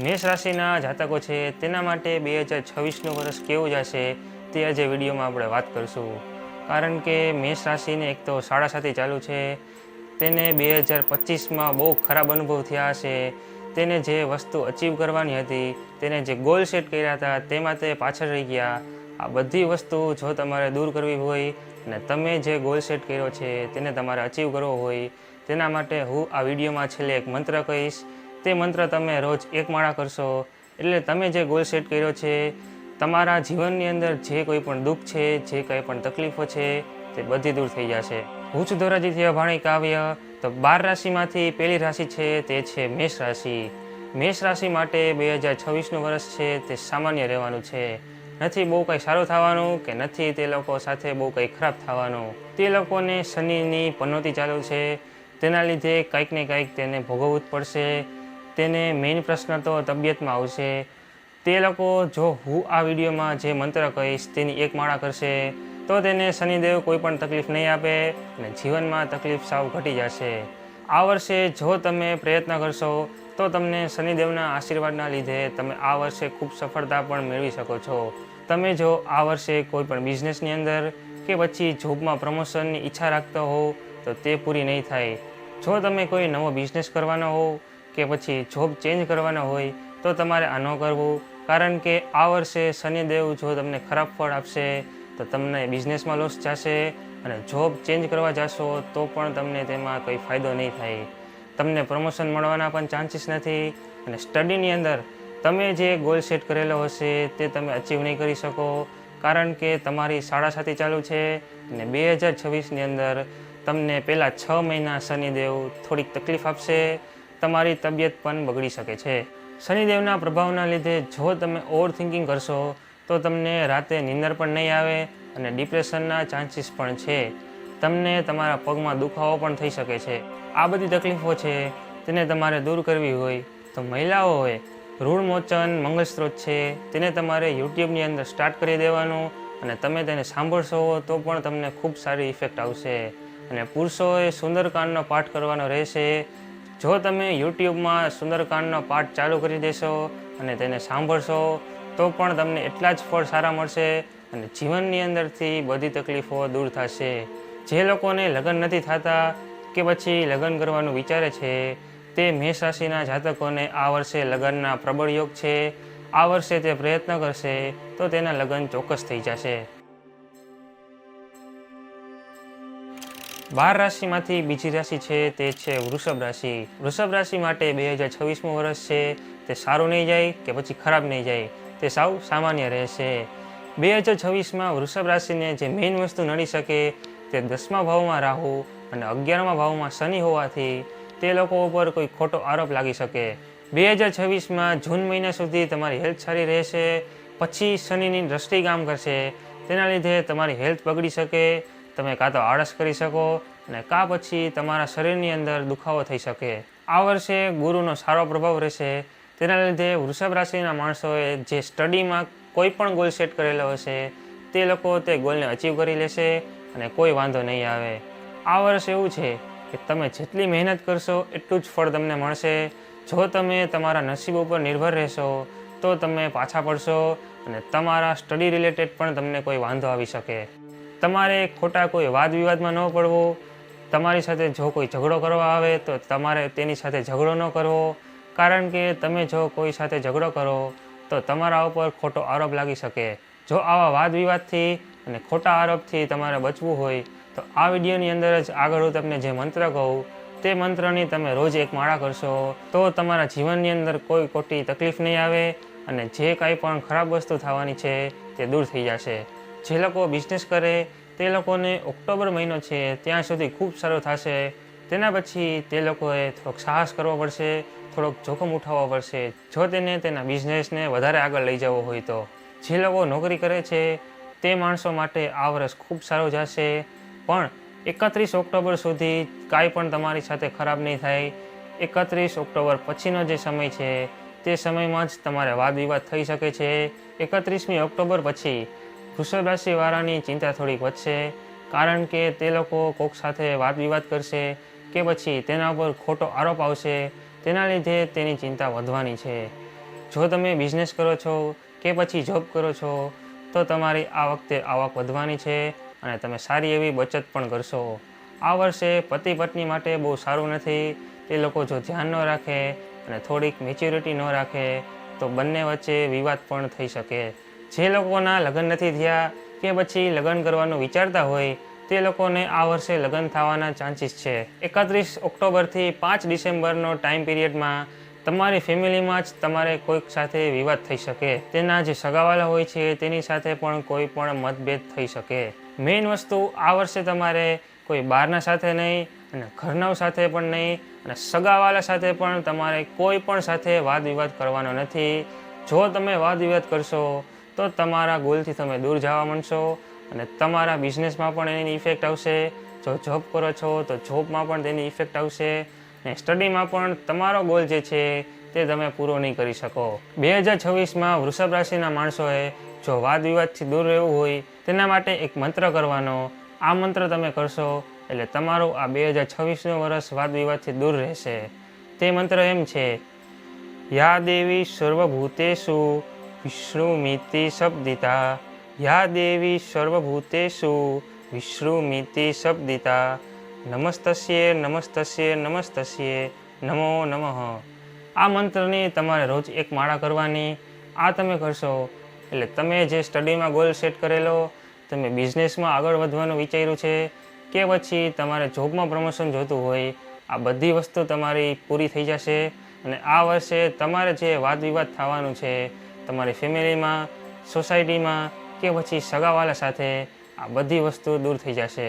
મેષ રાશિના જાતકો છે તેના માટે 2026નું વર્ષ કેવું જશે તે આજે વિડીયોમાં આપણે વાત કરીશું. કારણ કે મેષ રાશિને એક તો સાડા સાથી ચાલુ છે, તેને 2025માં બહુ ખરાબ અનુભવ થયા હશે. તેને જે વસ્તુ અચીવ કરવાની હતી, તેને જે ગોલ સેટ કર્યા હતા તેમાં તે પાછળ રહી ગયા. આ બધી વસ્તુ જો તમારે દૂર કરવી હોય અને તમે જે ગોલ સેટ કર્યો છે તેને તમારે અચીવ કરવો હોય, તેના માટે હું આ વિડીયોમાં છેલ્લે એક મંત્ર કહીશ. તે મંત્ર તમે રોજ એક માળા કરશો એટલે તમે જે ગોલ સેટ કર્યો છે, તમારા જીવનની અંદર જે કોઈ પણ દુઃખ છે, જે કંઈ પણ તકલીફો છે તે બધી દૂર થઈ જશે. ઉચ્ચ ધોરાજીથી અભાણી કાવ્ય. તો 12 રાશિમાંથી પહેલી રાશિ છે તે છે મેષ રાશિ. મેષ રાશિ માટે 2026નું વર્ષ છે તે સામાન્ય રહેવાનું છે. નથી બહુ કંઈ સારું થવાનું કે નથી તે લોકો સાથે બહુ કંઈ ખરાબ થવાનું. તે લોકોને શનિની પનોતી ચાલુ છે, તેના લીધે કંઈક ને કંઈક તેને ભોગવવું જ પડશે. તેને મેઇન પ્રશ્ન તો તબિયતમાં આવશે. તે લોકો જો હું આ વિડીયોમાં જે મંત્ર કહીશ તેની એક માળા કરશે તો તેને શનિદેવ કોઈ પણ તકલીફ નહીં આપે અને જીવનમાં તકલીફ સાવ ઘટી જશે. આ વર્ષે જો તમે પ્રયત્ન કરશો તો તમને શનિદેવના આશીર્વાદના લીધે તમે આ વર્ષે ખૂબ સફળતા પણ મેળવી શકો છો. તમે જો આ વર્ષે કોઈ પણ બિઝનેસની અંદર કે પછી જોબમાં પ્રમોશનની ઈચ્છા રાખતા હો તો તે પૂરી નહીં થાય. જો તમે કોઈ નવો બિઝનેસ કરવાનો હો કે પછી જોબ ચેન્જ કરવાનો હોય તો તમારે આ ન કરવું. કારણ કે આ વર્ષે શનિદેવ જો તમને ખરાબ ફળ આપશે તો તમને બિઝનેસમાં લોસ જશે અને જોબ ચેન્જ કરવા જશો તો પણ તમને તેમાં કંઈ ફાયદો નહીં થાય. તમને પ્રમોશન મળવાના પણ ચાન્સીસ નથી અને સ્ટડીની અંદર તમે જે ગોલ સેટ કરેલો હશે તે તમે અચીવ નહીં કરી શકો. કારણ કે તમારી સાડા સાથી ચાલુ છે અને 2026ની અંદર તમને પહેલાં 6 મહિના શનિદેવ થોડીક તકલીફ આપશે. તમારી તબિયત પણ બગડી શકે છે. શનિદેવના પ્રભાવના લીધે જો તમે ઓવર થિંકિંગ કરશો તો તમને રાતે નીંદર પણ નહીં આવે અને ડિપ્રેશનના ચાન્સીસ પણ છે. તમને તમારા પગમાં દુખાવો પણ થઈ શકે છે. આ બધી તકલીફો છે તેને તમારે દૂર કરવી હોય તો મહિલાઓએ ઋણમોચન મંગળ સ્ત્રોત છે તેને તમારે યુટ્યુબની અંદર સ્ટાર્ટ કરી દેવાનું અને તમે તેને સાંભળશો તો પણ તમને ખૂબ સારી ઇફેક્ટ આવશે. અને પુરુષોએ સુંદરકાંડનો પાઠ કરવાનો રહેશે. જો તમે યુટ્યુબમાં સુંદરકાંડનો પાઠ ચાલુ કરી દેશો અને તેને સાંભળશો તો પણ તમને એટલા જ ફળ સારા મળશે અને જીવનની અંદરથી બધી તકલીફો દૂર થશે. જે લોકોને લગ્ન નથી થતા કે પછી લગ્ન કરવાનું વિચારે છે તે મેષ રાશિના જાતકોને આ વર્ષે લગ્નના પ્રબળ યોગ છે. આ વર્ષે તે પ્રયત્ન કરશે તો તેના લગ્ન ચોક્કસ થઈ જશે. 12 રાશિમાંથી બીજી રાશિ છે તે છે વૃષભ રાશિ. વૃષભ રાશિ માટે 2026મું વર્ષ છે તે સારું નહીં જાય કે પછી ખરાબ નહીં જાય, તે સાવ સામાન્ય રહેશે. 2026માં વૃષભ રાશિને જે મેઇન વસ્તુ નડી શકે તે 10મા ભાવમાં રાહુ અને 11મા ભાવમાં શનિ હોવાથી તે લોકો ઉપર કોઈ ખોટો આરોપ લાગી શકે. 2026માં જૂન મહિના સુધી તમારી હેલ્થ સારી રહેશે, પછી શનિની દ્રષ્ટિ કામ કરશે, તેના લીધે તમારી હેલ્થ બગડી શકે. તમે કાં તો આળસ કરી શકો અને કાં પછી તમારા શરીરની અંદર દુખાવો થઈ શકે. આ વર્ષે ગુરુનો સારો પ્રભાવ રહેશે, તેના લીધે વૃષભ રાશિના માણસોએ જે સ્ટડીમાં કોઈ પણ ગોલ સેટ કરેલો હશે તે લોકો તે ગોલને અચીવ કરી લેશે અને કોઈ વાંધો નહીં આવે. આ વર્ષ એવું છે કે તમે જેટલી મહેનત કરશો એટલું જ ફળ તમને મળશે. જો તમે તમારા નસીબ ઉપર નિર્ભર રહેશો તો તમે પાછા પડશો અને તમારા સ્ટડી રિલેટેડ પણ તમને કોઈ વાંધો આવી શકે. તમારે ખોટા કોઈ વાદ વિવાદમાં ન પડવું. તમારી સાથે જો કોઈ ઝઘડો કરવા આવે તો તમારે તેની સાથે ઝઘડો ન કરવો. કારણ કે તમે જો કોઈ સાથે ઝઘડો કરો તો તમારા ઉપર ખોટો આરોપ લાગી શકે. જો આવા વાદ વિવાદથી અને ખોટા આરોપથી તમારે બચવું હોય તો આ વિડીયોની અંદર જ આગળ હું તમને જે મંત્ર કહું તે મંત્રની તમે રોજ એક માળા કરશો તો તમારા જીવનની અંદર કોઈ ખોટી તકલીફ નહીં આવે અને જે કાંઈ પણ ખરાબ વસ્તુ થવાની છે તે દૂર થઈ જશે. જે લોકો બિઝનેસ કરે તે લોકોને ઓક્ટોબર મહિનો છે ત્યાં સુધી ખૂબ સારો થશે. તેના પછી તે લોકોએ થોડોક સાહસ કરવો પડશે, થોડોક જોખમ ઉઠાવવો પડશે જો તેને તેના બિઝનેસને વધારે આગળ લઈ જવો હોય તો. જે લોકો નોકરી કરે છે તે માણસો માટે આ વર્ષ ખૂબ સારું જશે, પણ 31 ઓક્ટોબર સુધી કાંઈ પણ તમારી સાથે ખરાબ નહીં થાય. 31 ઓક્ટોબર પછીનો જે સમય છે તે સમયમાં જ તમારે વાદ વિવાદ થઈ શકે છે. 31મી ઓક્ટોબર પછી વૃષભ રાશિવાળાની ચિંતા થોડીક વધશે, કારણ કે તે લોકો કોક સાથે વાદ વિવાદ કરશે કે પછી તેના પર ખોટો આરોપ આવશે, તેના લીધે તેની ચિંતા વધવાની છે. જો તમે બિઝનેસ કરો છો કે પછી જોબ કરો છો તો તમારી આ વખતે આવક વધવાની છે અને તમે સારી એવી બચત પણ કરશો. આ વર્ષે પતિ પત્ની માટે બહુ સારું નથી. તે લોકો જો ધ્યાન ન રાખે અને થોડીક મેચ્યોરિટી ન રાખે તો બંને વચ્ચે વિવાદ પણ થઈ શકે. જે લોકોના લગ્ન નથી થયા કે પછી લગ્ન કરવાનું વિચારતા હોય તે લોકોને આ વર્ષે લગ્ન થવાના ચાન્સીસ છે. 31 ઓક્ટોબરથી 5 ડિસેમ્બરનો ટાઈમ પીરિયડમાં તમારી ફેમિલીમાં જ તમારે કોઈક સાથે વિવાદ થઈ શકે. તેના જે સગાવાલા હોય છે તેની સાથે પણ કોઈ પણ મતભેદ થઈ શકે. મેઇન વસ્તુ આ વર્ષે તમારે કોઈ બહારના સાથે નહીં અને ઘરના સાથે પણ નહીં અને સગાવાલા સાથે પણ તમારે કોઈ પણ સાથે વાદ વિવાદ કરવાનો નથી. જો તમે વાદ વિવાદ કરશો તો તમારા ગોલથી તમે દૂર જવા માંડશો અને તમારા બિઝનેસમાં પણ એની ઇફેક્ટ આવશે. જો જોબ કરો છો તો જોબમાં પણ તેની ઇફેક્ટ આવશે અને સ્ટડીમાં પણ તમારો ગોલ જે છે તે તમે પૂરો નહીં કરી શકો. 2026માં વૃષભ રાશિના માણસોએ જો વાદ વિવાદથી દૂર રહેવું હોય તેના માટે એક મંત્ર કરવાનો. આ મંત્ર તમે કરશો એટલે તમારું આ 2026નું વર્ષ વાદ વિવાદથી દૂર રહેશે. તે મંત્ર એમ છે: યા દેવી સર્વભૂતેષુ વિષ્ણુમિતિ શબ્દિતા, યા દેવી સર્વભૂતેષુ વિષ્ણુમિતિ શબ્દિતા, નમસ્તસ્યે નમસ્તસ્યે નમસ્તસ્યે નમો નમઃ. આ મંત્રની તમારે રોજ એક માળા કરવાની. આ તમે કરશો એટલે તમે જે સ્ટડીમાં ગોલ સેટ કરેલો, તમે બિઝનેસમાં આગળ વધવાનું વિચાર્યું છે કે પછી તમારે જોબમાં પ્રમોશન જોતું હોય, આ બધી વસ્તુ તમારી પૂરી થઈ જશે અને આ વર્ષે તમારે જે વાદ વિવાદ થવાનું છે તમારી ફેમિલીમાં, સોસાયટીમાં કે પછી સગાવાલા સાથે, આ બધી વસ્તુ દૂર થઈ જશે.